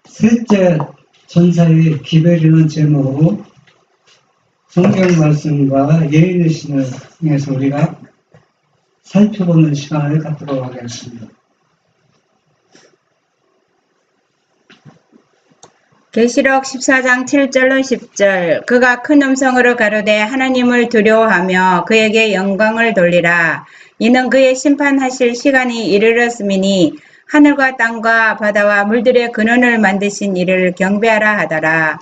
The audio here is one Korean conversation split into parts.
셋째 전사의 기별이라는 제목으로 성경 말씀과 예인의 신을 통해서 우리가 살펴보는 시간을 갖도록 하겠습니다. 계시록 14장 7절로 10절. 그가 큰 음성으로 가로되 하나님을 두려워하며 그에게 영광을 돌리라. 이는 그의 심판하실 시간이 이르렀음이니 하늘과 땅과 바다와 물들의 근원을 만드신 이를 경배하라 하더라.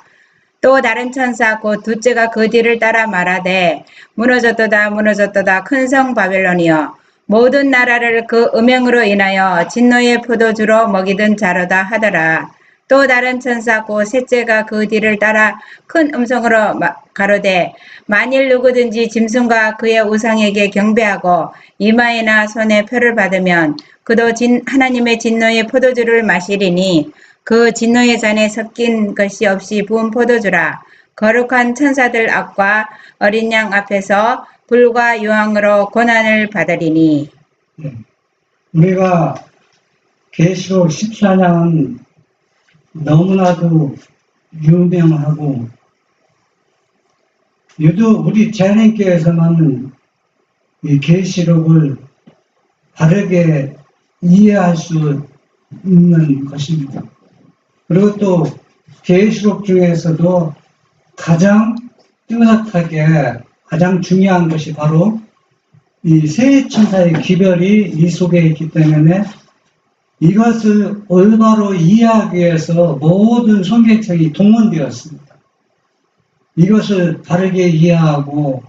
또 다른 천사 곧 둘째가 그 뒤를 따라 말하되 무너졌도다 무너졌도다 큰 성 바벨론이여 모든 나라를 그 음행으로 인하여 진노의 포도주로 먹이던 자로다 하더라. 또 다른 천사 곧 셋째가 그 뒤를 따라 큰 음성으로 가로되 만일 누구든지 짐승과 그의 우상에게 경배하고 이마에나 손에 표를 받으면 그도 하나님의 진노의 포도주를 마시리니 그 진노의 잔에 섞인 것이 없이 부은 포도주라. 거룩한 천사들 앞과 어린 양 앞에서 불과 유황으로 고난을 받으리니. 우리가 계시록 14장은 너무나도 유명하고 유독 우리 재림교회에서만 이 계시록을 바르게 이해할 수 있는 것입니다. 그리고 또 계시록 중에서도 가장 뚜렷하게 가장 중요한 것이 바로 이 세 천사의 기별이 이 속에 있기 때문에 이것을 올바로 이해하기 위해서 모든 성경책이 동원되었습니다. 이것을 바르게 이해하고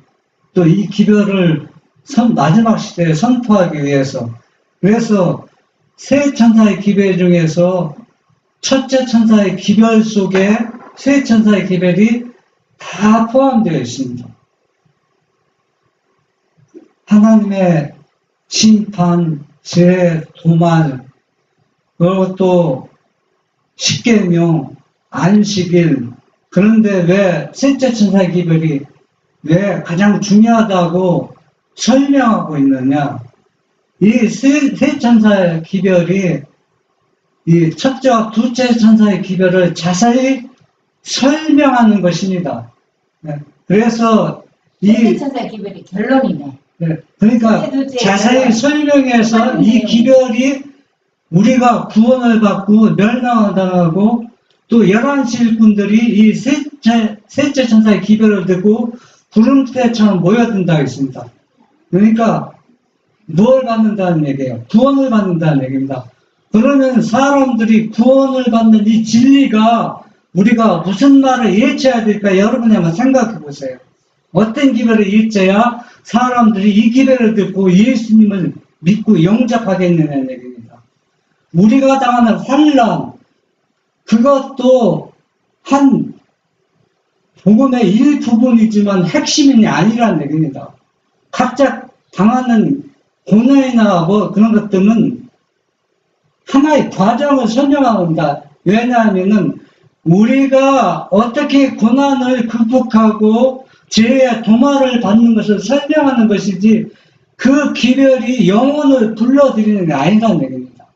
또 이 기별을 마지막 시대에 선포하기 위해서, 그래서 세 천사의 기별 중에서 첫째 천사의 기별 속에 세 천사의 기별이 다 포함되어 있습니다. 하나님의 심판, 죄, 도말, 그리고 또 십계명, 안식일. 그런데 왜 셋째 천사의 기별이 왜 가장 중요하다고 설명하고 있느냐? 이 세 천사의 기별이 이 첫째와 둘째 천사의 기별을 자세히 설명하는 것입니다. 네. 그래서 셋째 천사의 기별이 결론이네. 네. 그러니까 자세히 설명해서 이 기별이 우리가 구원을 받고 멸망을 당하고 또 11시 일꾼들이 이 셋째 천사의 기별을 듣고 구름대처럼 모여든다고 했습니다. 그러니까 뭘 받는다는 얘기예요? 구원을 받는다는 얘기입니다. 그러면 사람들이 구원을 받는 이 진리가 우리가 무슨 말을 일체해야 될까? 여러분이 한번 생각해 보세요. 어떤 기별을 일체야 사람들이 이 기별을 듣고 예수님을 믿고 영접하겠느냐는 얘기입니다. 우리가 당하는 환난, 그것도 한 복음의 일부분이지만 핵심이 아니라는 얘기입니다. 각자 당하는 고난이나 뭐 그런 것들은 하나의 과정을 설명합니다. 왜냐하면은 우리가 어떻게 고난을 극복하고 죄의 도말을 받는 것을 설명하는 것이지 그 기별이 영혼을 불러들이는 게 아니라는 얘기입니다.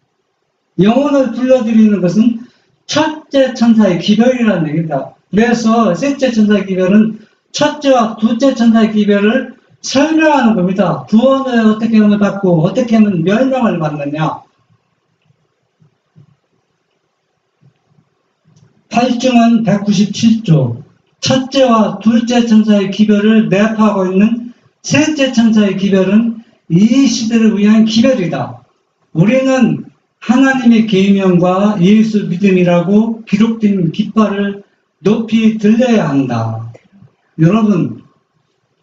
영혼을 불러들이는 것은 첫째 천사의 기별이라는 얘기입니다. 그래서 셋째 천사의 기별은 첫째와 둘째 천사의 기별을 설명하는 겁니다. 구원을 어떻게 하면 받고 어떻게 하면 멸망을 받느냐. 8중은 197조 첫째와 둘째 천사의 기별을 내포하고 있는 셋째 천사의 기별은 이 시대를 위한 기별이다. 우리는 하나님의 계명과 예수 믿음이라고 기록된 깃발을 높이 들려야 한다. 여러분,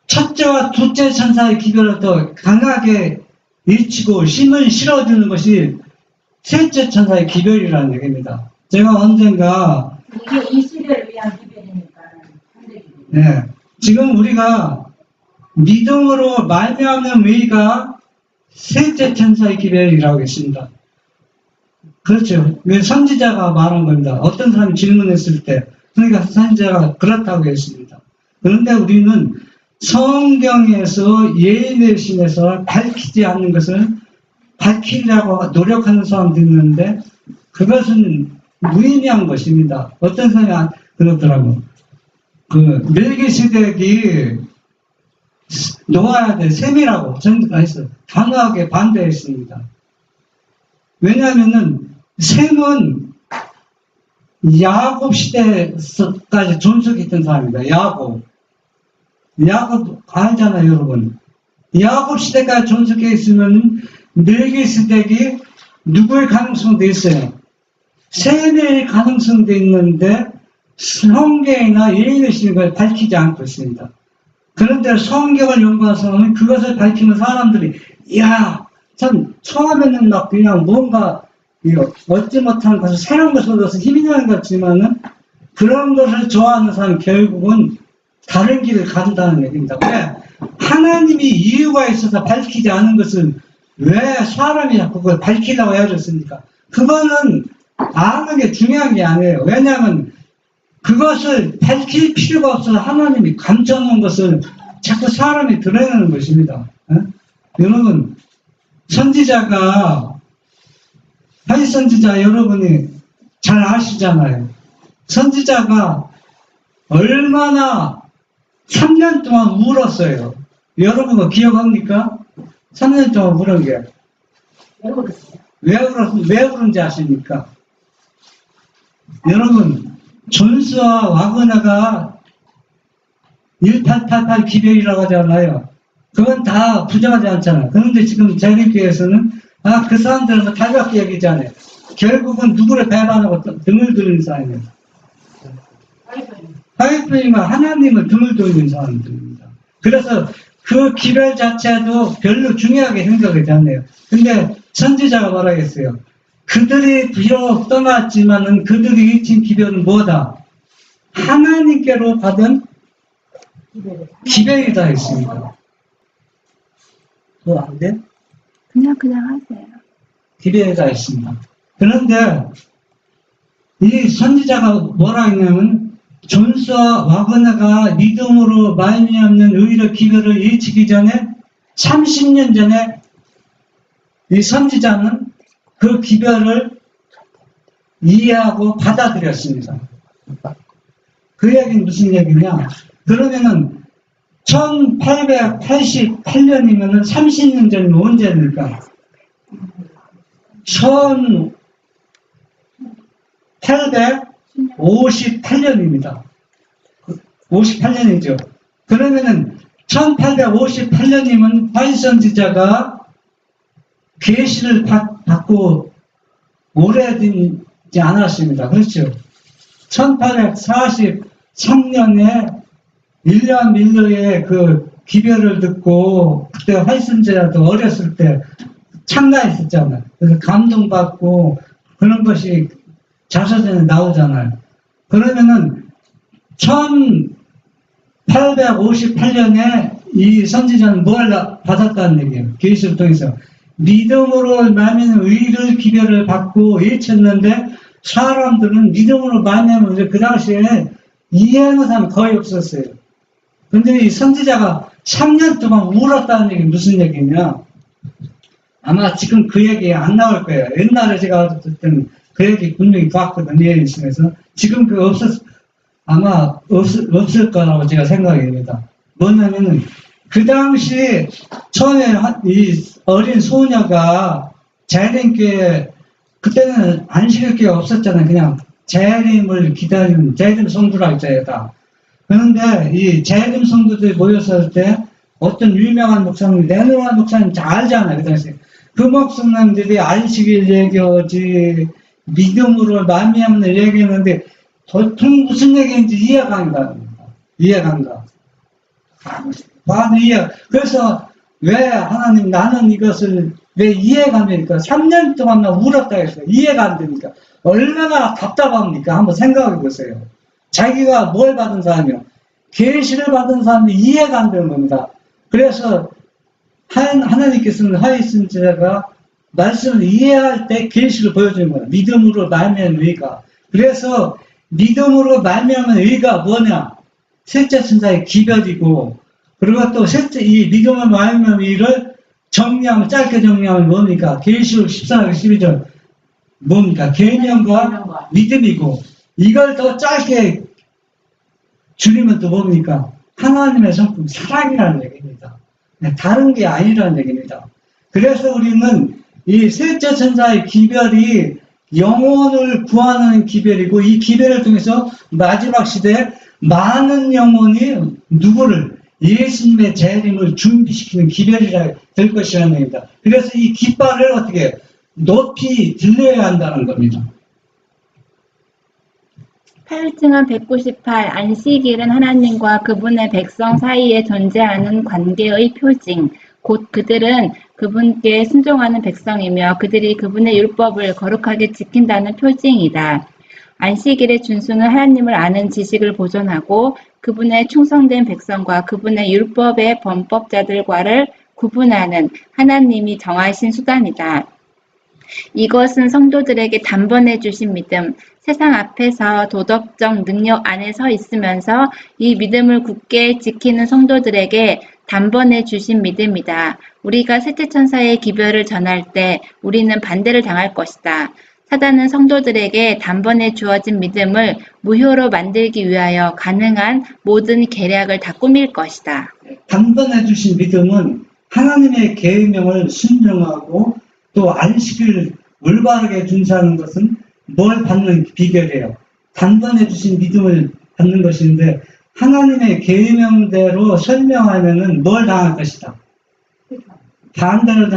첫째와 둘째 천사의 기별을 더 강하게 일치고 힘을 실어주는 것이 셋째 천사의 기별이라는 얘기입니다. 제가 언젠가 이게 이 시대를 위한 기별이니까 네, 지금 우리가 믿음으로 말미암는 의가 셋째 천사의 기별이라고 했습니다. 그렇죠. 왜 선지자가 말한 겁니다. 어떤 사람이 질문했을 때 그러니까 선지자가 그렇다고 했습니다. 그런데 우리는 성경에서 예인의 신에서 밝히지 않는 것을 밝히려고 노력하는 사람도 있는데 그것은 무의미한 것입니다. 어떤 사람이 그러더라고. 그 멜기세덱이 놓아야 될 셈이라고 전부가 했어요. 단호하게 반대했습니다. 왜냐하면은 셈은 야곱 시대까지 존속했던 사람입니다. 야곱 알잖아요, 여러분. 야곱 시대까지 존속해 있으면 멜기세덱이 누구의 가능성도 있어요. 셈의 가능성도 있는데 성경이나 예언의 걸 밝히지 않고 있습니다. 그런데 성경을 연구한 사람은 그것을 밝히면 사람들이 이야 참 처음에는 막 그냥 뭔가 얻지 못한 것을 새로운 것을 얻어서 힘이 나는 것 같지만은 그런 것을 좋아하는 사람은 결국은 다른 길을 가진다는 얘기입니다. 왜? 하나님이 이유가 있어서 밝히지 않은 것을 왜 사람이 자꾸 그걸 밝히려고 해줬습니까? 그거는 아는 게 중요한 게 아니에요. 왜냐하면 그것을 밝힐 필요가 없어서 하나님이 감춰놓은 것을 자꾸 사람이 드러내는 것입니다. 여러분, 선지자가, 하이 선지자 여러분이 잘 아시잖아요. 선지자가 얼마나 3년 동안 울었어요. 여러분 뭐 기억합니까? 3년 동안 울은 게. 왜 울은지 아십니까? 여러분, 존스와 와그너가 1888 기별이라고 하잖아요. 그건 다 부정하지 않잖아요. 그런데 지금 재림교회에서는 그 사람들은 달갑게 얘기잖아요. 결국은 누구를 배반하고 등을 돌리는 사람이에요. 하이프니가 하나님을 등을 돌리는 사람들입니다. 그래서 그 기별 자체도 별로 중요하게 생각하지 않네요. 근데 선지자가 말하겠어요. 그들이 비록 떠났지만은 그들이 잊힌 기별은 뭐다? 하나님께로 받은 기별이다 했습니다. 그거 안 돼? 그냥 하세요. 기별이다 했습니다. 그런데 이 선지자가 뭐라 했냐면 존스와 와그너가 믿음으로 말미암는 의의 기별을 일치기 전에 30년 전에 이 선지자는 그 기별을 이해하고 받아들였습니다. 그 얘기는 무슨 얘기냐? 그러면은 1888년이면은 30년 전이면 언제입니까? 1858년입니다. 58년이죠. 그러면은 1858년이면 바이 선지자가 계시를 받고 오래되지 않았습니다. 그렇죠? 1843년에 윌리엄 밀러의 그 기별을 듣고 그때 바이 선지자도 어렸을 때 참나했었잖아요. 그래서 감동받고 그런 것이 자서전에 나오잖아요. 그러면은 1858년에 이 선지자는 뭘 받았다는 얘기예요. 계시를 통해서 믿음으로 말미암은 의를 기별을 받고 외쳤는데 사람들은 믿음으로 말미암은 그 당시에 이해하는 사람이 거의 없었어요. 근데 이 선지자가 3년 동안 울었다는 얘기 무슨 얘기냐? 아마 지금 그 얘기 안 나올 거예요. 옛날에 제가 그때는 그 얘기 분명히 봤거든요. 예수님에서. 지금 그 아마 없을 거라고 제가 생각합니다. 뭐냐면은 그 당시 처음에 이 어린 소녀가 재림교회 그때는 안식일교회 없었잖아요. 그냥 재림을 기다리는 재림 성도라고 했잖아요. 다. 그런데 이 재림 성도들이 모였을 때 어떤 유명한 목사님, 내노란 목사님 잘 알잖아요. 그 당시에. 그 목사님들이 안식일 얘기하지 믿음으로 말미암는 얘기했는데 도통 무슨 얘기인지 이해가 안 갑니다. 이해가 안 가. 나는 이해. 그래서 왜 하나님 나는 이것을 왜 이해가 안 되니까 3년 동안 나 울었다 했어요. 이해가 안 되니까 얼마나 답답합니까? 한번 생각해 보세요. 자기가 뭘 받은 사람이요? 계시를 받은 사람이 이해가 안 되는 겁니다. 그래서 하나님께서는 하이슨자가 말씀을 이해할 때 계시를 보여주는 거예요. 믿음으로 말미암은 의가. 그래서 믿음으로 말미암은 의가 뭐냐? 셋째 천사의 기별이고, 그리고 또 셋째 이 믿음으로 말미암은 의를 짧게 정리하면 뭡니까? 계시록 14장 12절 뭡니까? 계명과 이런 거. 믿음이고, 이걸 더 짧게 줄이면 또 뭡니까? 하나님의 성품, 사랑이라는 얘기입니다. 다른 게 아니라는 얘기입니다. 그래서 우리는 이 셋째 천사의 기별이 영혼을 구하는 기별이고, 이 기별을 통해서 마지막 시대에 많은 영혼이 누구를? 예수님의 재림을 준비시키는 기별이라 될 것이라는 얘기입니다. 그래서 이 깃발을 어떻게 높이 들려야 한다는 겁니다. 8층은 198, 안식일은 하나님과 그분의 백성 사이에 존재하는 관계의 표징, 곧 그들은 그분께 순종하는 백성이며 그들이 그분의 율법을 거룩하게 지킨다는 표징이다. 안식일의 준수는 하나님을 아는 지식을 보존하고 그분의 충성된 백성과 그분의 율법의 범법자들과를 구분하는 하나님이 정하신 수단이다. 이것은 성도들에게 단번에 주신 믿음, 세상 앞에서 도덕적 능력 안에 서 있으면서 이 믿음을 굳게 지키는 성도들에게 단번에 주신 믿음이다. 우리가 셋째 천사의 기별을 전할 때 우리는 반대를 당할 것이다. 사단은 성도들에게 단번에 주어진 믿음을 무효로 만들기 위하여 가능한 모든 계략을 다 꾸밀 것이다. 단번에 주신 믿음은 하나님의 계명을 순종하고 또 안식을 올바르게 준수하는 것은 뭘 받는 비결이에요? 단번에 주신 믿음을 받는 것인데, 하나님의 계명대로 설명하면은 뭘 당할 것이다? 반대로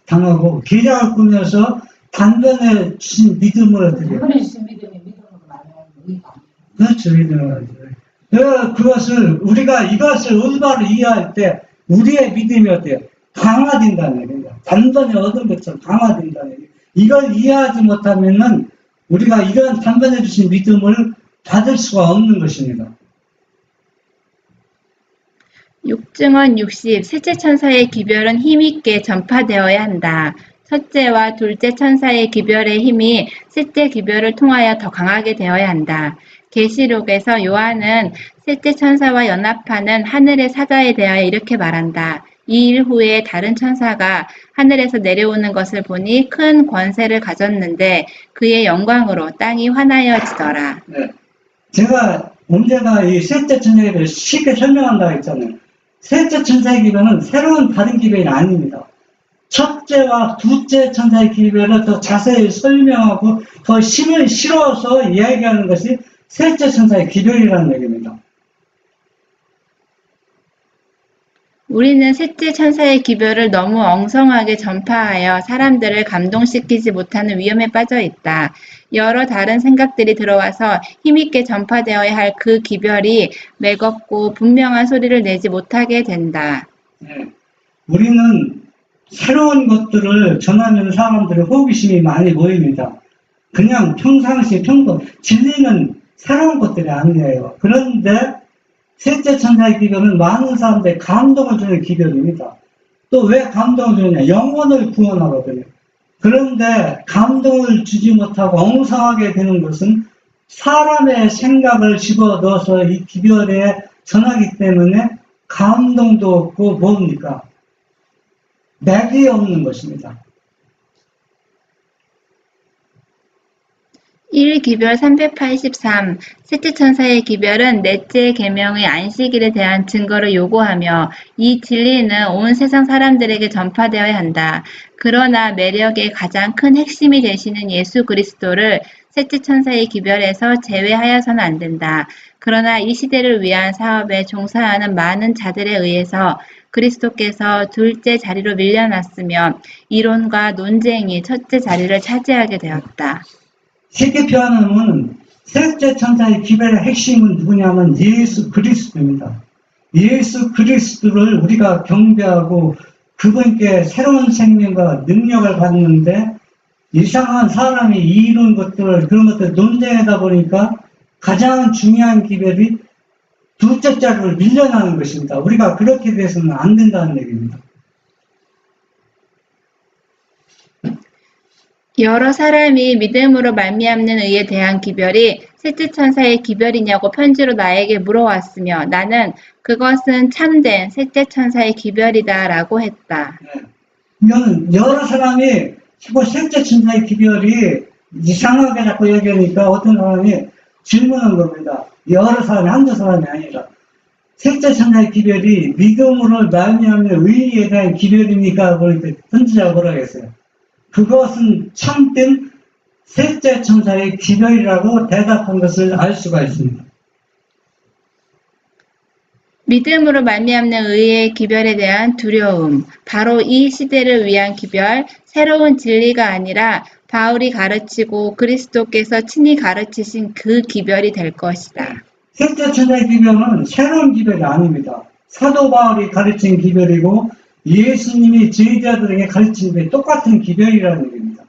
당하고 계략을 꾸며서 단번에 주신 믿음을 어떻게 해요? 이번에 주신 믿음이 믿음으로 말하는 의가. 그렇죠, 믿음을. 그것을 우리가 이것을 올바로 이해할 때 우리의 믿음이 어때요? 강화된다는 얘기입니다. 단번에 얻은 것처럼 강화된다는 얘기. 이걸 이해하지 못하면은 우리가 이런 단번에 주신 믿음을 받을 수가 없는 것입니다. 6증언 60. 셋째 천사의 기별은 힘있게 전파되어야 한다. 첫째와 둘째 천사의 기별의 힘이 셋째 기별을 통하여 더 강하게 되어야 한다. 계시록에서 요한은 셋째 천사와 연합하는 하늘의 사자에 대하여 이렇게 말한다. 이 일 후에 다른 천사가 하늘에서 내려오는 것을 보니 큰 권세를 가졌는데 그의 영광으로 땅이 환하여지더라. 네. 제가 언제나 이 셋째 천사에 대해 쉽게 설명한다고 했잖아요. 셋째 천사의 기별은 새로운 다른 기별이 아닙니다. 첫째와 둘째 천사의 기별을 더 자세히 설명하고 더 힘을 실어서 이야기하는 것이 셋째 천사의 기별이라는 얘기입니다. 우리는 셋째 천사의 기별을 너무 엉성하게 전파하여 사람들을 감동시키지 못하는 위험에 빠져 있다. 여러 다른 생각들이 들어와서 힘있게 전파되어야 할 그 기별이 매겁고 분명한 소리를 내지 못하게 된다. 네. 우리는 새로운 것들을 전하는 사람들의 호기심이 많이 보입니다. 그냥 평상시 진리는 새로운 것들이 아니에요. 그런데 셋째 천사의 기별은 많은 사람들의 감동을 주는 기별입니다. 또 왜 감동을 주느냐? 영혼을 구원하거든요. 그런데 감동을 주지 못하고 엉성하게 되는 것은 사람의 생각을 집어넣어서 이 기별에 전하기 때문에 감동도 없고 뭡니까? 맥이 없는 것입니다. 1기별 383. 셋째 천사의 기별은 넷째 계명의 안식일에 대한 증거를 요구하며 이 진리는 온 세상 사람들에게 전파되어야 한다. 그러나 매력의 가장 큰 핵심이 되시는 예수 그리스도를 셋째 천사의 기별에서 제외하여서는 안 된다. 그러나 이 시대를 위한 사업에 종사하는 많은 자들에 의해서 그리스도께서 둘째 자리로 밀려났으며 이론과 논쟁이 첫째 자리를 차지하게 되었다. 쉽게 표현하면 셋째 천사의 기별의 핵심은 누구냐면 예수 그리스도입니다. 예수 그리스도를 우리가 경배하고 그분께 새로운 생명과 능력을 받는데 이상한 사람이 이룬 것들을 그런 것들 논쟁하다 보니까 가장 중요한 기별이 둘째 자리로 밀려나는 것입니다. 우리가 그렇게 돼서는 안 된다는 얘기입니다. 여러 사람이 믿음으로 말미암는 의에 대한 기별이 셋째 천사의 기별이냐고 편지로 나에게 물어왔으며 나는 그것은 참된 셋째 천사의 기별이다 라고 했다. 이거는 여러 사람이 자꾸 셋째 천사의 기별이 이상하게 자꾸 얘기하니까 어떤 사람이 질문한 겁니다. 여러 사람이, 한두 사람이 아니라. 셋째 천사의 기별이 믿음으로 말미암는 의에 대한 기별입니까? 그러니까 선지자가 뭐라고 했어요? 그것은 참된 셋째 천사의 기별이라고 대답한 것을 알 수가 있습니다. 믿음으로 말미암는 의의 기별에 대한 두려움, 바로 이 시대를 위한 기별, 새로운 진리가 아니라 바울이 가르치고 그리스도께서 친히 가르치신 그 기별이 될 것이다. 셋째 천사의 기별은 새로운 기별이 아닙니다. 사도 바울이 가르친 기별이고 예수님이 제자들에게 가르친 게 똑같은 기별이라는 얘기입니다.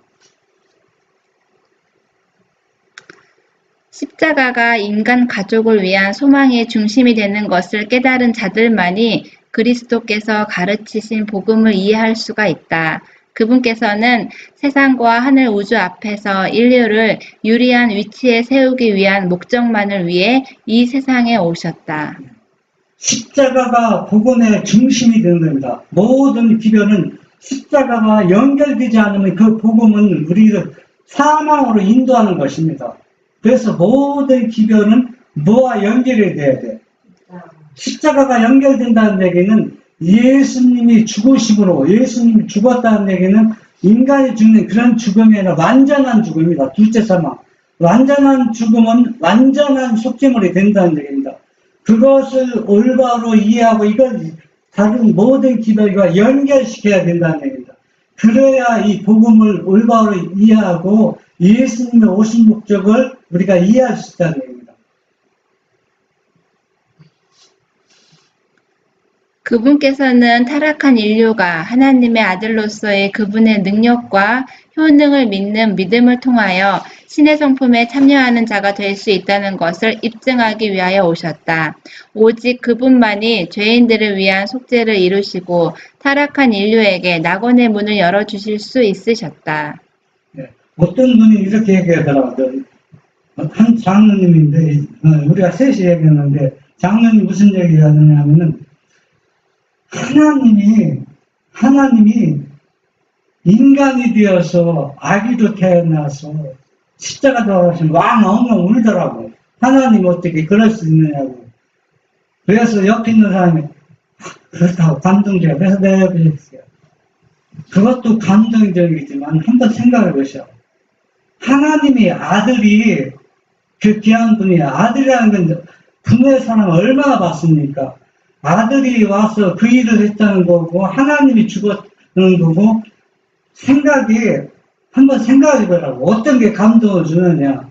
십자가가 인간 가족을 위한 소망의 중심이 되는 것을 깨달은 자들만이 그리스도께서 가르치신 복음을 이해할 수가 있다. 그분께서는 세상과 하늘 우주 앞에서 인류를 유리한 위치에 세우기 위한 목적만을 위해 이 세상에 오셨다. 십자가가 복음의 중심이 되는 겁니다. 모든 기별은 십자가가 연결되지 않으면 그 복음은 우리를 사망으로 인도하는 것입니다. 그래서 모든 기별은 뭐와 연결이 돼야 돼? 십자가가 연결된다는 얘기는 예수님이 죽으심으로, 예수님이 죽었다는 얘기는 인간이 죽는 그런 죽음이 아니라 완전한 죽음입니다. 둘째 사망. 완전한 죽음은 완전한 속죄물이 된다는 얘기입니다. 그것을 올바로 이해하고 이걸 다른 모든 기별과 연결시켜야 된다는 얘기입니다. 그래야 이 복음을 올바로 이해하고 예수님의 오신 목적을 우리가 이해할 수 있다는 얘기입니다. 그분께서는 타락한 인류가 하나님의 아들로서의 그분의 능력과 효능을 믿는 믿음을 통하여 신의 성품에 참여하는 자가 될 수 있다는 것을 입증하기 위하여 오셨다. 오직 그분만이 죄인들을 위한 속죄를 이루시고 타락한 인류에게 낙원의 문을 열어주실 수 있으셨다. 네. 어떤 분이 이렇게 얘기하더라고요. 한 장로님인데, 우리가 셋이 얘기했는데, 장로님 무슨 얘기를 하느냐면은, 하나님이 인간이 되어서 아기도 태어나서 십자가 돌아가시면 엉엉 울더라고. 하나님 어떻게 그럴 수 있느냐고. 그래서 옆에 있는 사람이 그렇다고 감동적이야. 그래서 내가 옆에 있어요. 그것도 감동적이지만 한번 생각해 보셔. 하나님이 아들이 그 귀한 분이야. 아들이라는 건 부모의 사랑을 얼마나 받습니까? 아들이 와서 그 일을 했다는 거고 하나님이 죽었다는 거고 한번 생각해 보라고. 어떤 게 감동을 주느냐.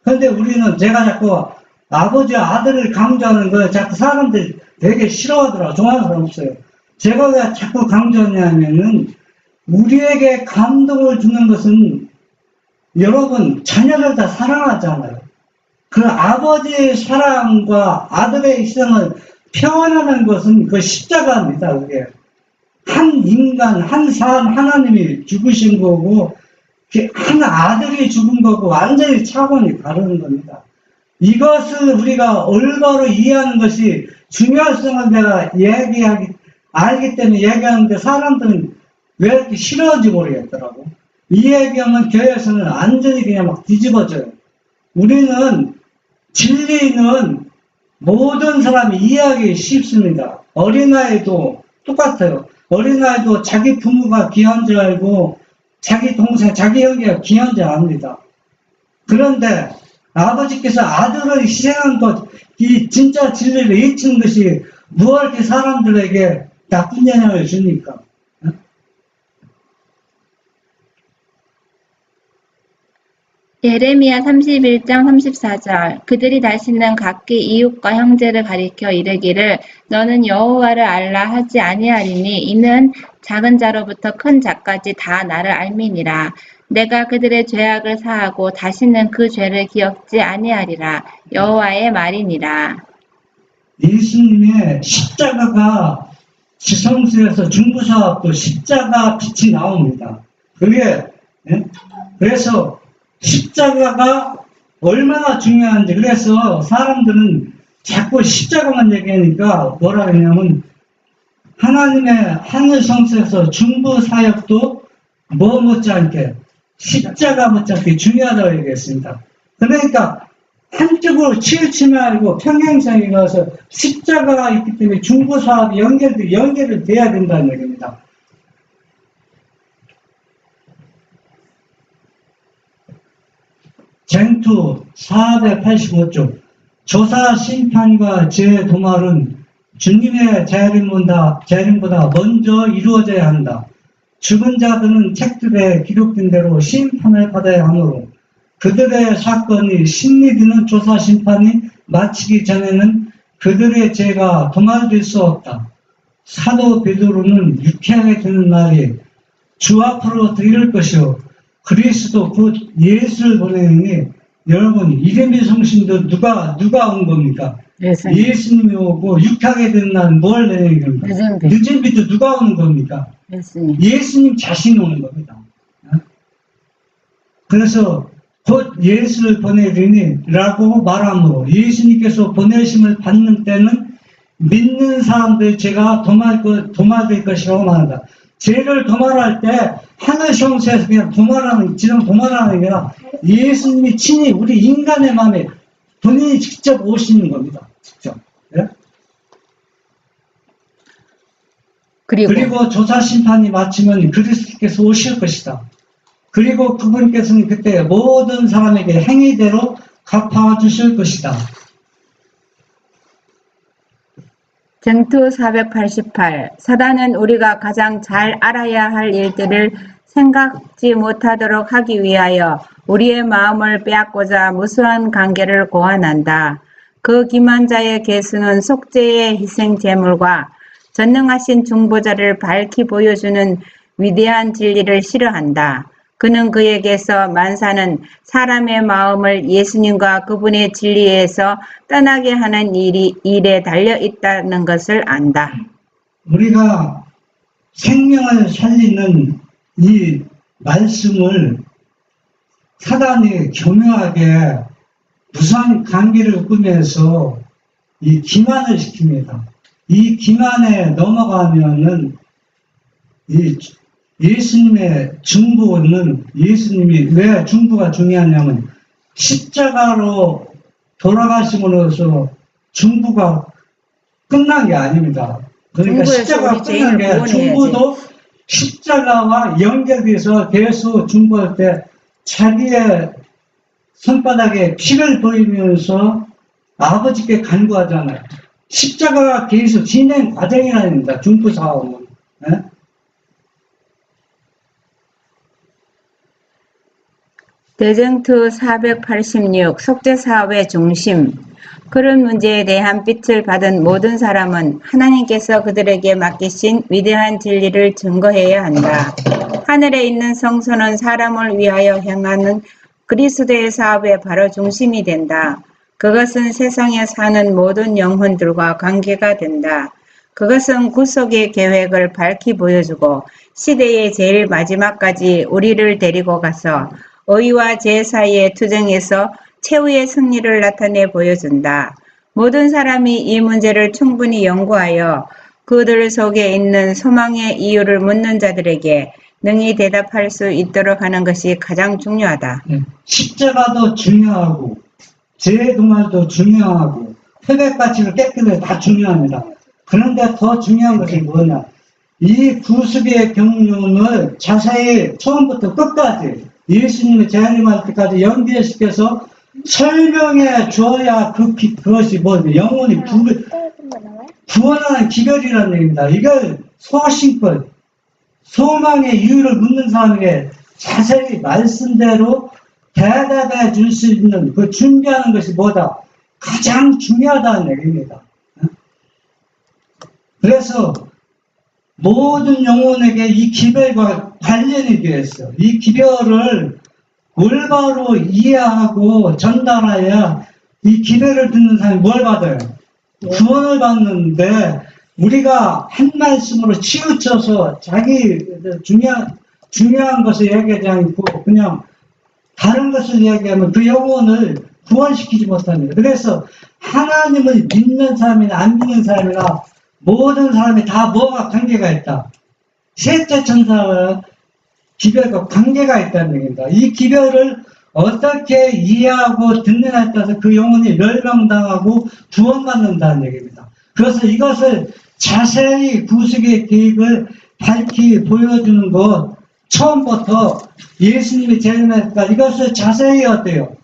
그런데 우리는 제가 자꾸 아버지 아들을 강조하는 거 자꾸 사람들이 되게 싫어하더라고. 좋아하는 사람 없어요. 제가 왜 자꾸 강조하냐면은 우리에게 감동을 주는 것은 여러분 자녀를 다 사랑하잖아요. 그 아버지의 사랑과 아들의 희생을 표현하는 것은 그 십자가입니다. 그게 한 인간, 한 사람 하나님이 죽으신 거고 한 아들이 죽은 거고 완전히 차원이 다른 겁니다. 이것을 우리가 올바로 이해하는 것이 중요성을 내가 알기 때문에 얘기하는데 사람들은 왜 이렇게 싫어하는지 모르겠더라고. 이 얘기하면 교회에서는 완전히 그냥 막 뒤집어져요. 우리는 진리는 모든 사람이 이해하기 쉽습니다. 어린아이도 똑같아요. 어린아이도 자기 부모가 귀한 줄 알고 자기 동생, 자기 형제가 귀한 줄 압니다. 그런데 아버지께서 아들을 희생한 것, 이 진짜 진리를 잊힌 것이 무엇 이렇게 사람들에게 나쁜 영향을 줍니까? 예레미야 31장 34절 그들이 다시는 각기 이웃과 형제를 가리켜 이르기를 너는 여호와를 알라 하지 아니하리니 이는 작은 자로부터 큰 자까지 다 나를 알미니라. 내가 그들의 죄악을 사하고 다시는 그 죄를 기억지 아니하리라. 여호와의 말이니라. 예수님의 십자가가 지성소에서 중부사업도 십자가 빛이 나옵니다. 그래서 십자가가 얼마나 중요한지. 그래서 사람들은 자꾸 십자가만 얘기하니까 뭐라 그러냐면 하나님의 하늘 성소에서 중부 사역도 뭐 못지않게 십자가 못지않게 중요하다고 얘기했습니다. 그러니까 한쪽으로 치우치 말고 평행선에 가서 십자가가 있기 때문에 중보사업이 연결을 돼야 된다는 얘기입니다. 쟁투 485쪽 조사 심판과 재도말은 주님의 재림보다 먼저 이루어져야 한다. 죽은 자들은 책들에 기록된 대로 심판을 받아야 하므로 그들의 사건이 심리되는 조사 심판이 마치기 전에는 그들의 죄가 도말될 수 없다. 사도 베드로는 유쾌하게 되는 날이 주 앞으로 이를 것이요 그리스도 곧 예수를 보내니 여러분 이름의 성신도 누가 온 겁니까? 예수님이 오고 유쾌하게 되는 날은 뭘 내는 겁니까? 늦은 빛도 누가 오는 겁니까? 예수님 자신이 오는 겁니다. 그래서 곧 예수를 보내리니 라고 말하므로 예수님께서 보내심을 받는 때는 믿는 사람들 죄가 도말될 것이라고 말한다. 죄를 도말할 때 하늘 성소에서 그냥 도말하는 게 아니라 예수님이 친히 우리 인간의 마음에 본인이 직접 오시는 겁니다. 직접. 네? 그리고 조사 심판이 마치면 그리스도께서 오실 것이다. 그리고 그분께서는 그때 모든 사람에게 행위대로 갚아주실 것이다. 쟁투 488 사단은 우리가 가장 잘 알아야 할 일들을 생각지 못하도록 하기 위하여 우리의 마음을 빼앗고자 무수한 관계를 고안한다. 그 기만자의 계수는 속죄의 희생 제물과 전능하신 중보자를 밝히 보여주는 위대한 진리를 싫어한다. 그는 그에게서 만사는 사람의 마음을 예수님과 그분의 진리에서 떠나게 하는 일에 달려 있다는 것을 안다. 우리가 생명을 살리는 이 말씀을 사단이 교묘하게 무수한 관계를 꾸며서 이 기만을 시킵니다. 이 기만에 넘어가면은 이 예수님의 중보는 예수님이 왜 중보가 중요하냐면 십자가로 돌아가심으로써 중보가 끝난 게 아닙니다. 그러니까 십자가가 끝난 게 아니라 중보도 십자가와 연결돼서 계속 중보할 때 자기의 손바닥에 피를 보이면서 아버지께 간구하잖아요. 십자가가 계속 진행 과정이랍니다. 중보 사업은. 네? 대쟁투 486 속죄사업의 중심 그런 문제에 대한 빛을 받은 모든 사람은 하나님께서 그들에게 맡기신 위대한 진리를 증거해야 한다. 하늘에 있는 성소는 사람을 위하여 행하는 그리스도의 사업의 바로 중심이 된다. 그것은 세상에 사는 모든 영혼들과 관계가 된다. 그것은 구속의 계획을 밝히 보여주고 시대의 제일 마지막까지 우리를 데리고 가서 의와 죄 사이의 투쟁에서 최후의 승리를 나타내 보여준다. 모든 사람이 이 문제를 충분히 연구하여 그들 속에 있는 소망의 이유를 묻는 자들에게 능히 대답할 수 있도록 하는 것이 가장 중요하다. 십자가도 중요하고 죄도말도 중요하고 회백바치를 깨끗하게 다 중요합니다. 그런데 더 중요한 것이 뭐냐? 이 구속의 경륜을 자세히 처음부터 끝까지 예수님의 재림할 때까지 연결시켜서 설명해 줘야 그것이 영혼이 구원하는 기별이라는 얘기입니다. 이걸 소신껏 소망의 이유를 묻는 사람에게 자세히 말씀대로 대답해 줄 수 있는 그 준비하는 것이 뭐다? 가장 중요하다는 얘기입니다. 그래서 모든 영혼에게 이 기별과 관련이 되어 있어요. 이 기별을 올바로 이해하고 전달해야 이 기별을 듣는 사람이 뭘 받아요? 구원을 받는데 우리가 한 말씀으로 치우쳐서 자기 중요한 것을 얘기하지 않고 그냥 다른 것을 얘기하면 그 영혼을 구원시키지 못합니다. 그래서 하나님을 믿는 사람이나 안 믿는 사람이나 모든 사람이 다 뭐가 관계가 있다. 셋째 천사가 기별과 관계가 있다는 얘기입니다. 이 기별을 어떻게 이해하고 듣느냐에 따라서 그 영혼이 멸망당하고 구원받는다는 얘기입니다. 그래서 이것을 자세히 구속의 계획을 밝히 보여주는 것, 처음부터 예수님이 재림하니까 이것을 자세히 어때요?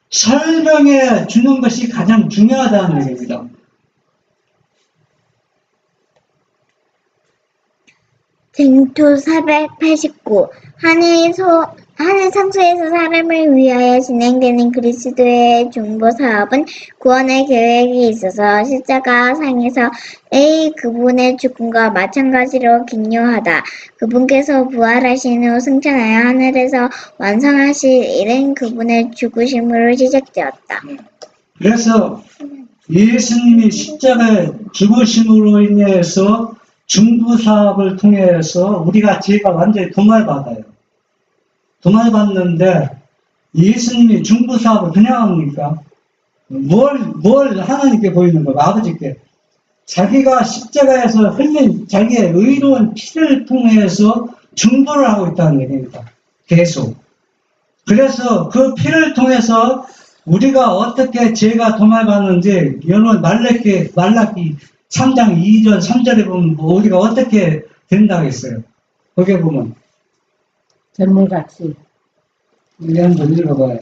설명해 주는 것이 가장 중요하다는 얘기입니다. 쟁투 489 하늘 상수에서 사람을 위하여 진행되는 그리스도의 중보 사업은 구원의 계획이 있어서 십자가 상에서의 그분의 죽음과 마찬가지로 기묘하다. 그분께서 부활하신 후 승천하여 하늘에서 완성하실 일은 그분의 죽으심으로 시작되었다. 그래서 예수님이 십자가의 죽으심으로 인해서 중보 사업을 통해서 우리가 죄가 완전히 도말받아요. 도말받는데 예수님이 중보 사업을 그냥 합니까? 뭘 하나님께 보이는 거예요? 아버지께. 자기가 십자가에서 흘린 자기의 의로운 피를 통해서 중보를 하고 있다는 얘기입니다. 계속. 그래서 그 피를 통해서 우리가 어떻게 죄가 도말받는지 여러분 말라기 3장 2절 3절에 보면 우리가 어떻게 된다고 했어요. 거기에 보면 전물같이 우리 한번 읽어봐요.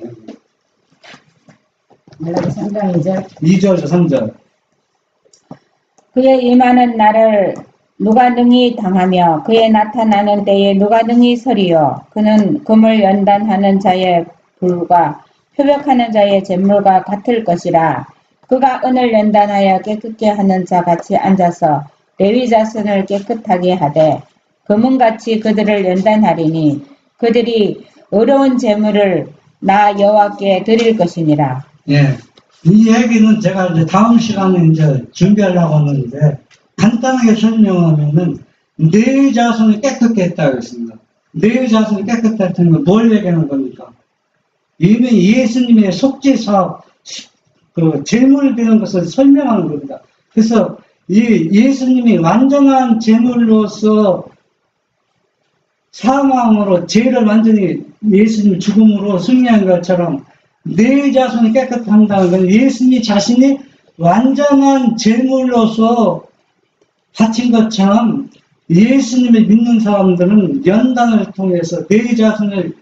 말라기 3장 2절 2절 3절. 그의 임하는 날을 누가 능히 당하며 그의 나타나는 때에 누가 능히 서리요. 그는 금을 연단하는 자의 불과 표벽하는 자의 잿물과 같을 것이라. 그가 은을 연단하여 깨끗게 하는 자 같이 앉아서 레위 자손을 깨끗하게 하되 금은같이 그들을 연단하리니 그들이 어려운 제물을 나 여호와께 드릴 것이니라. 예. 이 얘기는 제가 이제 다음 시간에 이제 준비하려고 하는데 간단하게 설명하면은 네 자손이 깨끗게 했다고 했습니다. 네 자손이 깨끗했다는 건 뭘 얘기하는 겁니까? 이미 예수님의 속죄 사업, 그 제물 되는 것을 설명하는 겁니다. 그래서 이 예수님이 완전한 제물로서 사망으로 죄를 완전히 예수님 죽음으로 승리한 것처럼 네 자손이 깨끗한다는 건 예수님 자신이 완전한 제물로서 바친 것처럼 예수님을 믿는 사람들은 연단을 통해서 네 자손을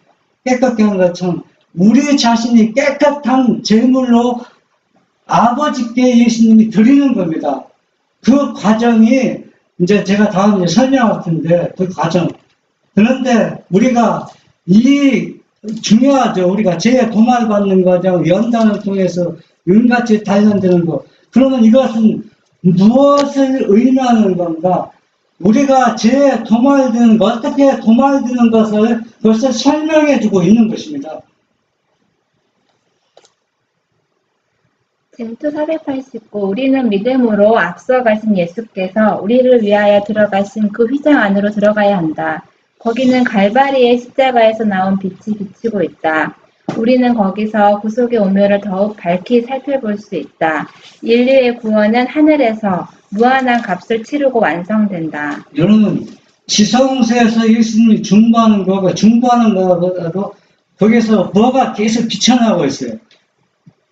깨끗게 한 것처럼 우리 자신이 깨끗한 제물로 아버지께 예수님이 드리는 겁니다. 그 과정이 이제 제가 다음에 설명할 텐데 그 과정. 그런데 우리가 중요하죠. 우리가 죄 도말받는 과정, 연단을 통해서 윤같이 단련되는 것. 그러면 이것은 무엇을 의미하는 건가? 우리가 죄 도말되는 것, 어떻게 도말되는 것을 그것을 설명해 주고 있는 것입니다. 쟁투 489 우리는 믿음으로 앞서 가신 예수께서 우리를 위하여 들어가신 그 휘장 안으로 들어가야 한다. 거기는 갈바리의 십자가에서 나온 빛이 비치고 있다. 우리는 거기서 구속의 오묘를 더욱 밝히 살펴볼 수 있다. 인류의 구원은 하늘에서 무한한 값을 치르고 완성된다. 여러분, 지성세에서 예수님이 중보하는 거보다도 거기서 뭐가 계속 비쳐나오고 있어요.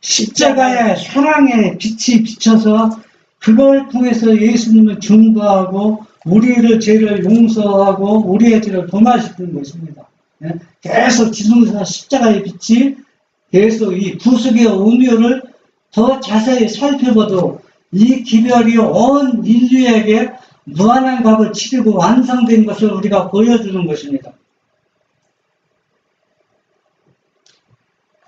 십자가의 사랑의 빛이 비쳐서 그걸 통해서 예수님을 중보하고 우리를 죄를 용서하고 우리의 죄를 도말시키는 것입니다. 계속 지성세에서 십자가의 빛이 계속 이 구속의 오묘를 더 자세히 살펴봐도 이 기별이 온 인류에게 무한한 값을 치르고 완성된 것을 우리가 보여주는 것입니다.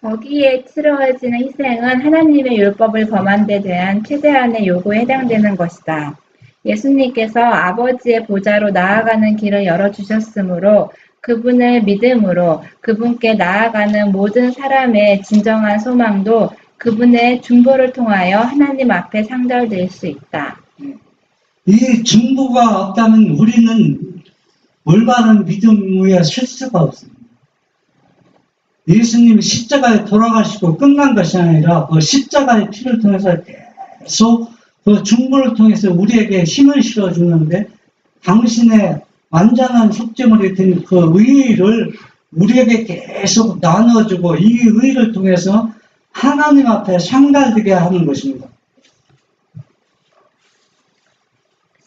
거기에 치러지는 희생은 하나님의 율법을 범한 데 대한 최대한의 요구에 해당되는 것이다. 예수님께서 아버지의 보좌로 나아가는 길을 열어주셨으므로 그분을 믿음으로 그분께 나아가는 모든 사람의 진정한 소망도 그분의 중보를 통하여 하나님 앞에 상달될 수 있다. 이 중보가 없다면 우리는 올바른 믿음 위에 설 수가 없습니다. 예수님이 십자가에 돌아가시고 끝난 것이 아니라 그 십자가의 피를 통해서 계속 그 중보를 통해서 우리에게 힘을 실어주는데 당신의 완전한 속죄물이 된 그 의를 우리에게 계속 나눠주고 이 의를 통해서 하나님 앞에 상달되게 하는 것입니다.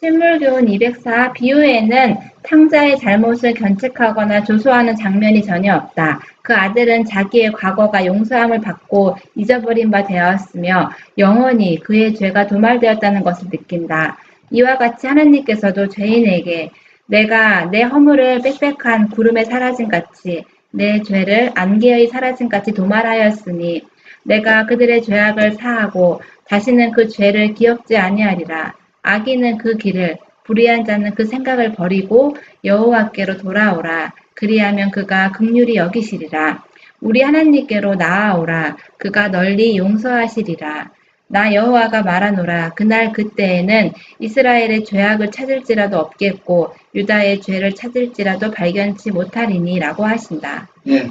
실물교훈 204 비유에는 탕자의 잘못을 견책하거나 조소하는 장면이 전혀 없다. 그 아들은 자기의 과거가 용서함을 받고 잊어버린 바 되었으며 영원히 그의 죄가 도말되었다는 것을 느낀다. 이와 같이 하나님께서도 죄인에게 내가 내 허물을 빽빽한 구름에 사라진 같이 내 죄를 안개의 사라진 같이 도말하였으니 내가 그들의 죄악을 사하고 다시는 그 죄를 기억지 아니하리라. 악인은 그 길을 불의한 자는 그 생각을 버리고 여호와께로 돌아오라. 그리하면 그가 긍휼히 여기시리라. 우리 하나님께로 나아오라. 그가 널리 용서하시리라. 나 여호와가 말하노라. 그날 그때에는 이스라엘의 죄악을 찾을지라도 없겠고 유다의 죄를 찾을지라도 발견치 못하리니 라고 하신다. 예.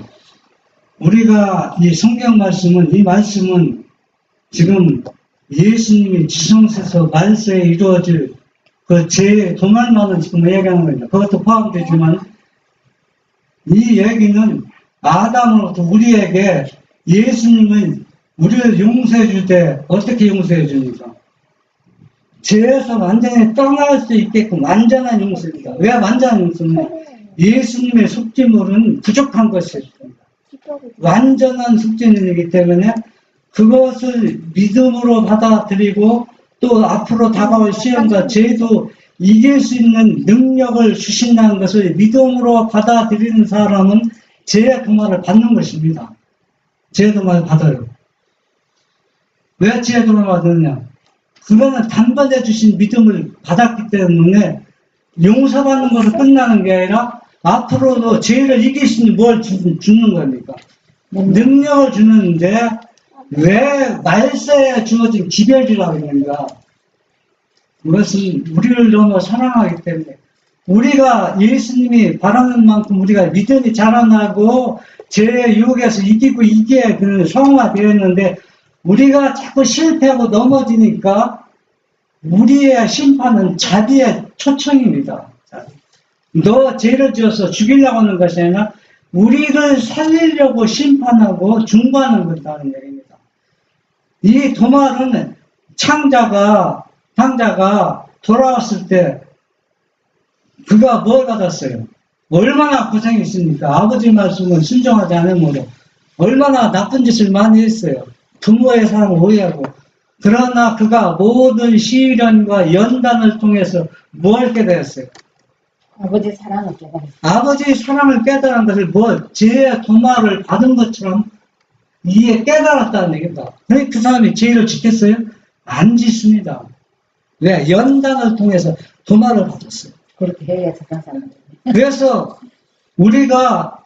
우리가 이 성경 말씀은, 이 말씀은 지금 예수님이 지성소에서 말세에 이루어질 그 죄의 도말만을 지금 얘기하는 겁니다. 그것도 포함되지만 이 얘기는 아담으로부터 우리에게 예수님은 우리를 용서해 줄 때 어떻게 용서해 줍니까? 죄에서 완전히 떠날 수 있게끔 완전한 용서입니다. 왜 완전한 용서냐? 예수님의 속죄물은 부족한 것입니다. 완전한 속죄물이기 때문에 그것을 믿음으로 받아들이고 또 앞으로 다가올 시험과 죄도 이길 수 있는 능력을 주신다는 것을 믿음으로 받아들이는 사람은 죄의 도말을 받는 것입니다. 죄의 도말을 받아요. 왜 죄의 도말을 받느냐? 그거는 단번에 주신 믿음을 받았기 때문에 용서받는 것으로 끝나는 게 아니라 앞으로도 죄를 이길 수 있는 뭘 주는 겁니까? 능력을 주는데 왜 말세에 주어진 기별이라고 그러는가? 그것은 우리를 너무 사랑하기 때문에 우리가 예수님이 바라는 만큼 우리가 믿음이 자라나고 죄의 유혹에서 이기고 이게 그 성화되었는데 우리가 자꾸 실패하고 넘어지니까 우리의 심판은 자비의 초청입니다. 너 죄를 지어서 죽이려고 하는 것이 아니라 우리를 살리려고 심판하고 중보하는 것이라는 얘기입니다. 이 도말은 탕자가 돌아왔을 때 그가 뭘 받았어요? 얼마나 고생이 있습니까? 아버지 말씀을 순종하지 않으므로 얼마나 나쁜 짓을 많이 했어요. 부모의 사랑을 오해하고. 그러나 그가 모든 시련과 연단을 통해서 뭘 깨달았어요? 아버지 사랑을 깨달았어요. 아버지의 사랑을 깨달은 것을 죄의 도말을 받은 것처럼 이에 깨달았다는 얘기입니다. 그러니까 그 사람이 죄를 짓겠어요? 안 짓습니다. 왜? 연단을 통해서 도말을 받았어요. 그렇게 해야 착한 사람. 그래서 우리가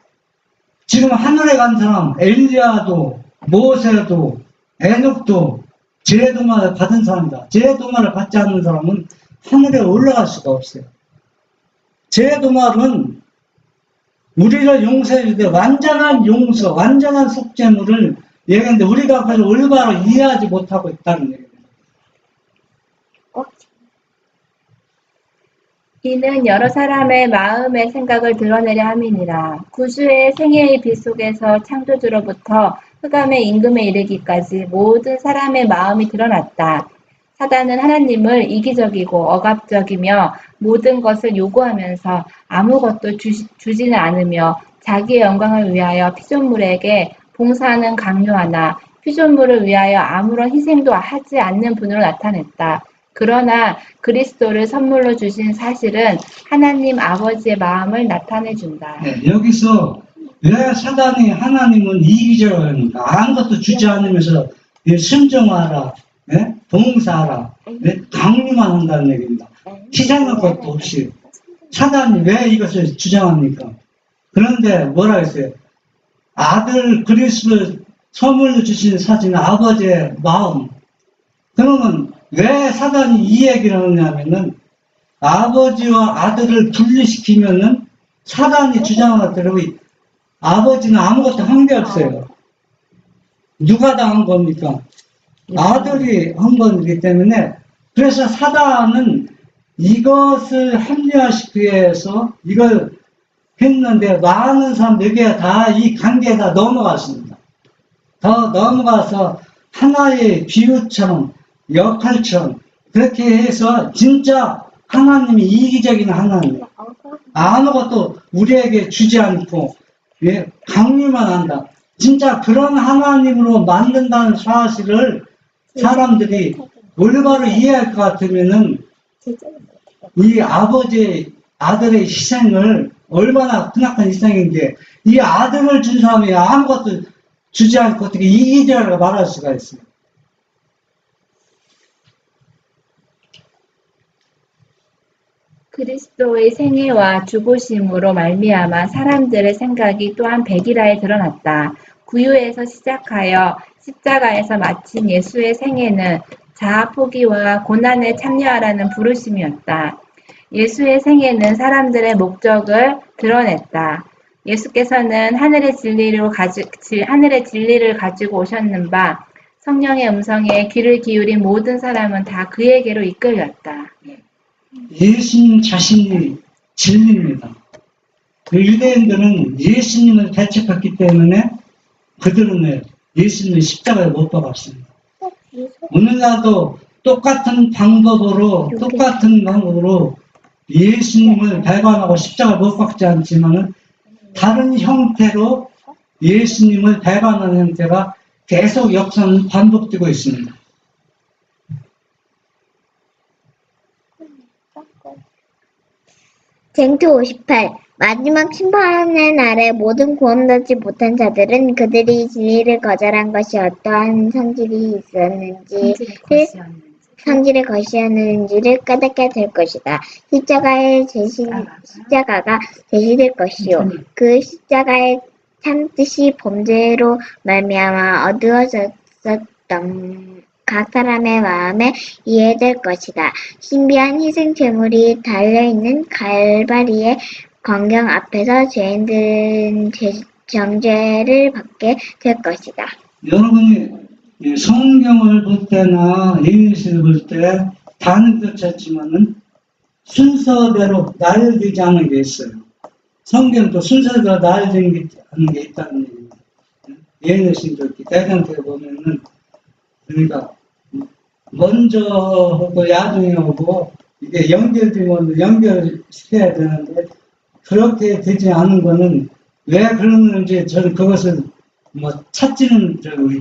지금 하늘에 간 사람, 엘리야도, 모세도, 에녹도 죄의 도말을 받은 사람이다. 죄의 도말을 받지 않는 사람은 하늘에 올라갈 수가 없어요. 죄의 도말은 우리를 용서해 주되 완전한 용서, 완전한 속죄물을 얘기하는데 우리가 그걸 올바로 이해하지 못하고 있다는 얘기입니다. 이는 여러 사람의 마음의 생각을 드러내려 함이니라. 구주의 생애의 빛 속에서 창조주로부터 흑암의 임금에 이르기까지 모든 사람의 마음이 드러났다. 사단은 하나님을 이기적이고 억압적이며 모든 것을 요구하면서 아무것도 주지는 않으며 자기의 영광을 위하여 피조물에게 봉사하는 강요하나 피조물을 위하여 아무런 희생도 하지 않는 분으로 나타냈다. 그러나 그리스도를 선물로 주신 사실은 하나님 아버지의 마음을 나타내준다. 네, 여기서 왜 사단이 하나님은 이기적이니까 아무것도 주지 않으면서 순종하라, 네? 봉사하라, 네? 강요만 한다는 얘기입니다. 희생할 것도 없이 사단이 왜 이것을 주장합니까? 그런데 뭐라 했어요? 아들 그리스도를 선물로 주신 사실은 아버지의 마음. 그러면 왜 사단이 이 얘기를 하느냐면은 아버지와 아들을 분리시키면은 사단이 주장하는 대로 아버지는 아무것도 한 게 없어요. 누가 다 한 겁니까? 아들이 한 거기 때문에 그래서 사단은 이것을 합리화시키기 위해서 이걸 했는데 많은 사람들에게 다 이 관계에 다 넘어갔습니다. 더 넘어가서 하나의 비유처럼 역할처럼 그렇게 해서 진짜 하나님이 이기적인 하나님 아무것도 우리에게 주지 않고 강요만 한다. 진짜 그런 하나님으로 만든다는 사실을 사람들이 올바로 이해할 것 같으면은 이 아버지의 아들의 희생을 얼마나 크나큰 희생인데 이 아들을 준 사람이 아무것도 주지 않고 어떻게 이기적이라고 말할 수가 있어요. 그리스도의 생애와 죽으심으로 말미암아 사람들의 생각이 또한 백일하에 드러났다. 구유에서 시작하여 십자가에서 마친 예수의 생애는 자아 포기와 고난에 참여하라는 부르심이었다. 예수의 생애는 사람들의 목적을 드러냈다. 예수께서는 하늘의 진리를 가지고 오셨는 바 성령의 음성에 귀를 기울인 모든 사람은 다 그에게로 이끌렸다. 예수님 자신이 진리입니다. 유대인들은 예수님을 대적했기 때문에 그들은 예수님을 십자가에 못 박았습니다. 오늘날도 똑같은 방법으로 예수님을 배반하고 십자가에 못 박지 않지만 다른 형태로 예수님을 배반하는 형태가 계속 역사는 반복되고 있습니다. 쟁투 58. 마지막 심판의 날에 모든 구원받지 못한 자들은 그들이 진리를 거절한 것이 어떠한 성질의 것이었는지를 깨닫게 될 것이다. 십자가가 제시될 것이요. 그 십자가의 참뜻이 범죄로 말미암아 어두워졌었던 각 사람의 마음에 이해될 것이다. 신비한 희생 제물이 달려있는 갈바리의 광경 앞에서 죄인들은 정죄를 받게 될 것이다. 여러분이 성경을 볼 때나 예수를 볼 때 다는 그렇지만은 순서대로 나열되지 않은 게 있어요. 성경도 순서대로 나열되지 않은 게 있다는 얘기입니다. 예수님도 이렇게 대상태 보면은 그러니까 먼저 하고 야중에 오고 이게 연결되면 연결시켜야 되는데 그렇게 되지 않은 거는 왜 그러는지 저는 그것을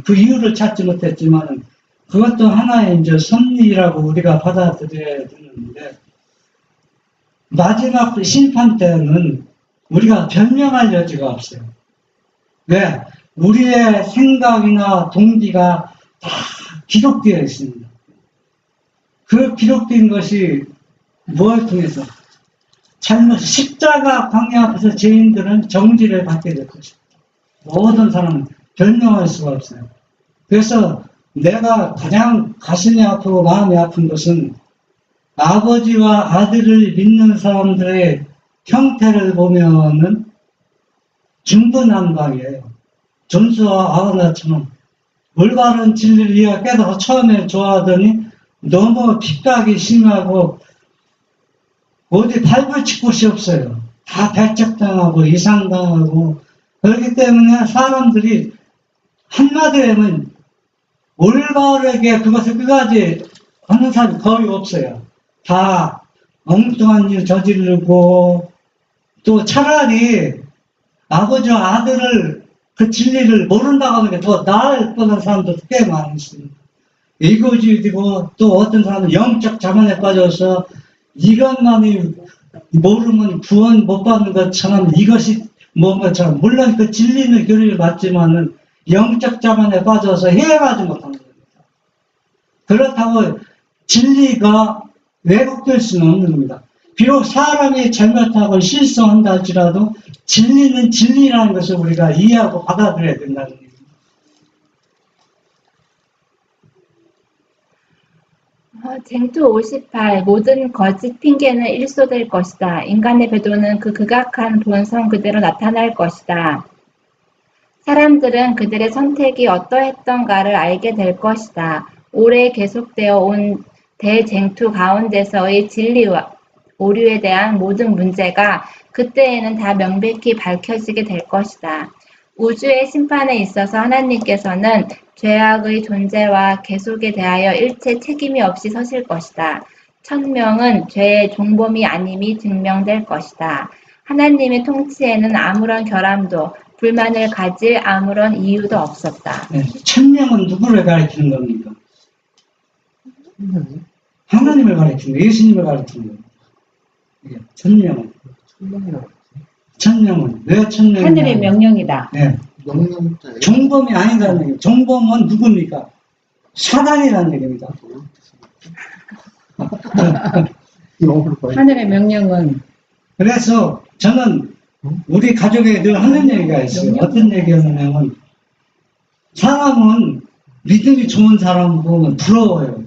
그 이유를 찾지 못했지만 그것도 하나의 이제 섭리라고 우리가 받아들여야 되는데 마지막 심판 때는 우리가 변명할 여지가 없어요. 왜? 우리의 생각이나 동기가 다 기록되어 있습니다. 그 기록된 것이 무엇을 통해서? 십자가 광야 앞에서 죄인들은 정죄를 받게 될 것입니다. 모든 사람은 변명할 수가 없어요. 그래서 내가 가장 가슴이 아프고 마음이 아픈 것은 아버지와 아들을 믿는 사람들의 형태를 보면은 중구난방이에요. 존스와 아우라처럼 올바른 진리를 이해가 깨달아서 처음에 좋아하더니 너무 핍박이 심하고 어디 발붙일 곳이 없어요. 다 배척당하고 이상당하고 그렇기 때문에 사람들이 한마디로 하면 올바르게 그것을 끝까지 하는 사람이 거의 없어요. 다 엉뚱한 일 저지르고 또 차라리 아버지와 아들을 그 진리를 모른다고 하는 게 더 나을 뻔한 사람도 꽤 많이 있습니다. 이거지고 또 어떤 사람은 영적 자만에 빠져서 이것만이 모르면 구원 못 받는 것처럼 이것이 뭔 것처럼 물론 그 진리는 교리를 맞지만은 영적 자만에 빠져서 해결하지 못하는 겁니다. 그렇다고 진리가 왜곡될 수는 없는 겁니다. 비록 사람이 잘못하고 실수한다 할지라도 진리는 진리라는 것을 우리가 이해하고 받아들여야 된다는 얘기입니다. 쟁투 58. 모든 거짓 핑계는 일소될 것이다. 인간의 배도는 그 극악한 본성 그대로 나타날 것이다. 사람들은 그들의 선택이 어떠했던가를 알게 될 것이다. 오래 계속되어 온 대쟁투 가운데서의 진리와 오류에 대한 모든 문제가 그때에는 다 명백히 밝혀지게 될 것이다. 우주의 심판에 있어서 하나님께서는 죄악의 존재와 계속에 대하여 일체 책임이 없이 서실 것이다. 천명은 죄의 종범이 아님이 증명될 것이다. 하나님의 통치에는 아무런 결함도 불만을 가질 아무런 이유도 없었다. 네. 천명은 누구를 가리키는 겁니까? 하나님을 가리키는 거예요. 예수님을 가리키는 거예요. 예, 천명은. 천명은. 왜 천명이냐? 하늘의 명령이다. 네. 명령자예요. 종범이 아니라는 얘기예요. 종범은 누굽니까? 사단이라는 얘기입니다. 영어로 봐요. 하늘의 명령은 그래서 저는 우리 가족에 늘 하는 얘기가 있어요. 어떤 얘기였냐면, 사람은 믿음이 좋은 사람 보면 부러워요.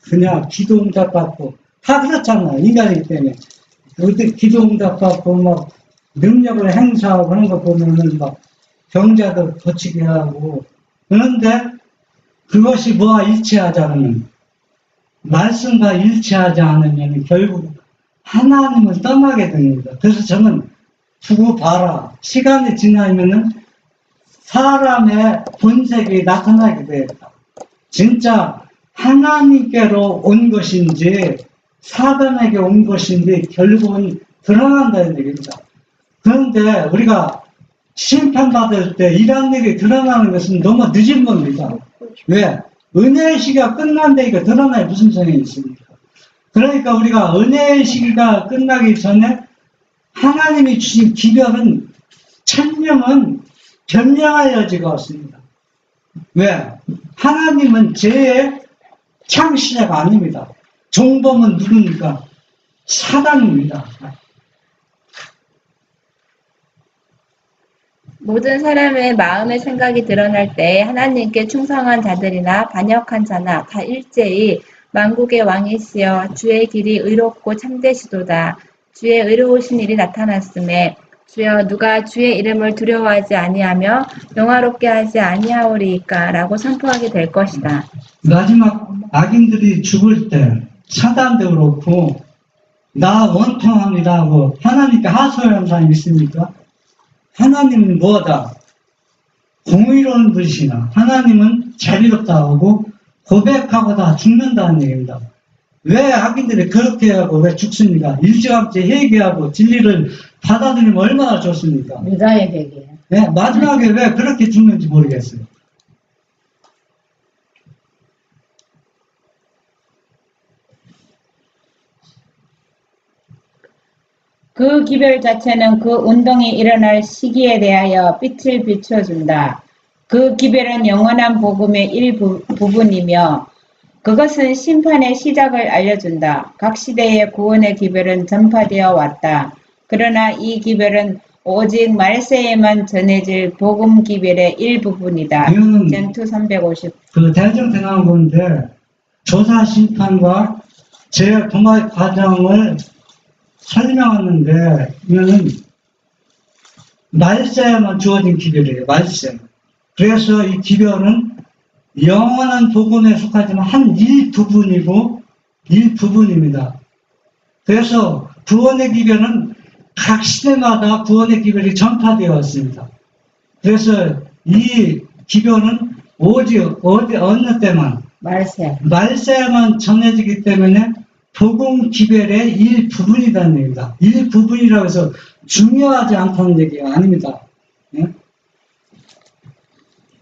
그냥 기도 응답 받고, 다 그렇잖아요. 인간이기 때문에. 기도 응답 받고, 막, 능력을 행사하고 그런 거 보면은 막, 병자도 고치게 하고, 그런데 그것이 뭐와 일치하지 않으면, 말씀과 일치하지 않으면 결국 하나님을 떠나게 됩니다. 그래서 저는 두고 봐라. 시간이 지나면은 사람의 본색이 나타나게 되었다. 진짜 하나님께로 온 것인지 사단에게 온 것인지 결국은 드러난다는 얘기입니다. 그런데 우리가 심판받을 때 이런 일이 드러나는 것은 너무 늦은 겁니다. 왜? 은혜의 시기가 끝난다니까 드러나야 무슨 소용이 있습니까? 그러니까 우리가 은혜의 시기가 끝나기 전에 하나님이 주신 기별은 천명은 변명할 여지가 없습니다. 왜? 하나님은 죄의 창시자가 아닙니다. 종범은 누굽니까? 사단입니다. 모든 사람의 마음의 생각이 드러날 때 하나님께 충성한 자들이나 반역한 자나 다 일제히 만국의 왕이시여 주의 길이 의롭고 참되시도다. 주의 의로우신 일이 나타났음에 주여 누가 주의 이름을 두려워하지 아니하며 영화롭게 하지 아니하오리이까 라고 선포하게 될 것이다. 마지막 악인들이 죽을 때 사단도 그렇고 나 원통합니다 하고 하나님께 하소연하는 사람이 있습니까? 하나님은 뭐다? 공의로운 분이시나 하나님은 자비롭다 하고 고백하고 다 죽는다는 얘기입니다. 왜 악인들이 그렇게 하고 왜 죽습니까? 일찌감치 회개하고 진리를 받아들이면 얼마나 좋습니까? 유다의 회개. 네, 마지막에 왜 그렇게 죽는지 모르겠어요. 그 기별 자체는 그 운동이 일어날 시기에 대하여 빛을 비춰준다. 그 기별은 영원한 복음의 일부분이며 그것은 심판의 시작을 알려준다. 각 시대의 구원의 기별은 전파되어 왔다. 그러나 이 기별은 오직 말세에만 전해질 복음 기별의 일부분이다. 이거는 전투 350. 그 대전에 나온 건데 조사 심판과 제 도말 과정을 설명하는데 이거는 말세에만 주어진 기별이에요. 말세. 그래서 이 기별은 영원한 복음에 속하지만 한 일부분이고 일부분입니다. 그래서 구원의 기별은 각 시대마다 구원의 기별이 전파되어 왔습니다. 그래서 이 기별은 오직 어느 때만 말세에만 전해지기 때문에 복음 기별의 일부분이라는 얘기입니다. 일부분이라고 해서 중요하지 않다는 얘기가 아닙니다. 예?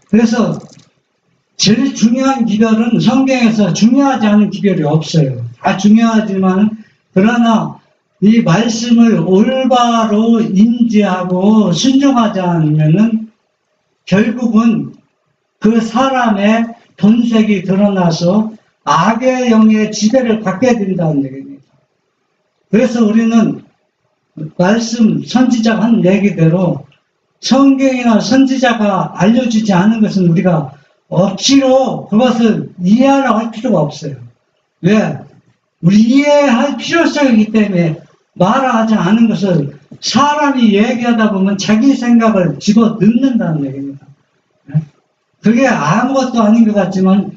그래서 제일 중요한 기별은 성경에서 중요하지 않은 기별이 없어요. 다 중요하지만 그러나 이 말씀을 올바로 인지하고 순종하지 않으면은 결국은 그 사람의 본색이 드러나서 악의 영의 지배를 받게 된다는 얘기입니다. 그래서 우리는 말씀 선지자가 한 얘기대로 성경이나 선지자가 알려주지 않은 것은 우리가 억지로 그것을 이해하려고 할 필요가 없어요. 왜? 우리 이해할 필요성이기 때문에 말하지 않은 것을 사람이 얘기하다 보면 자기 생각을 집어넣는다는 얘기입니다. 그게 아무것도 아닌 것 같지만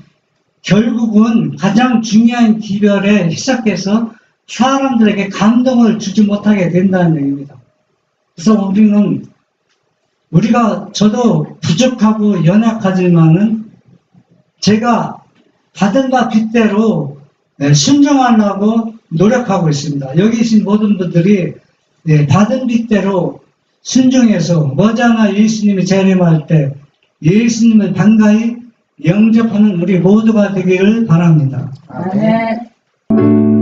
결국은 가장 중요한 기별에 시작해서 사람들에게 감동을 주지 못하게 된다는 얘기입니다. 그래서 저도 부족하고 연약하지만은 제가 받은 바 빚대로 순종하려고 노력하고 있습니다. 여기 계신 모든 분들이 받은 빚대로 순종해서 머지않아 예수님이 재림할 때 예수님을 반가이 영접하는 우리 모두가 되기를 바랍니다. 아멘.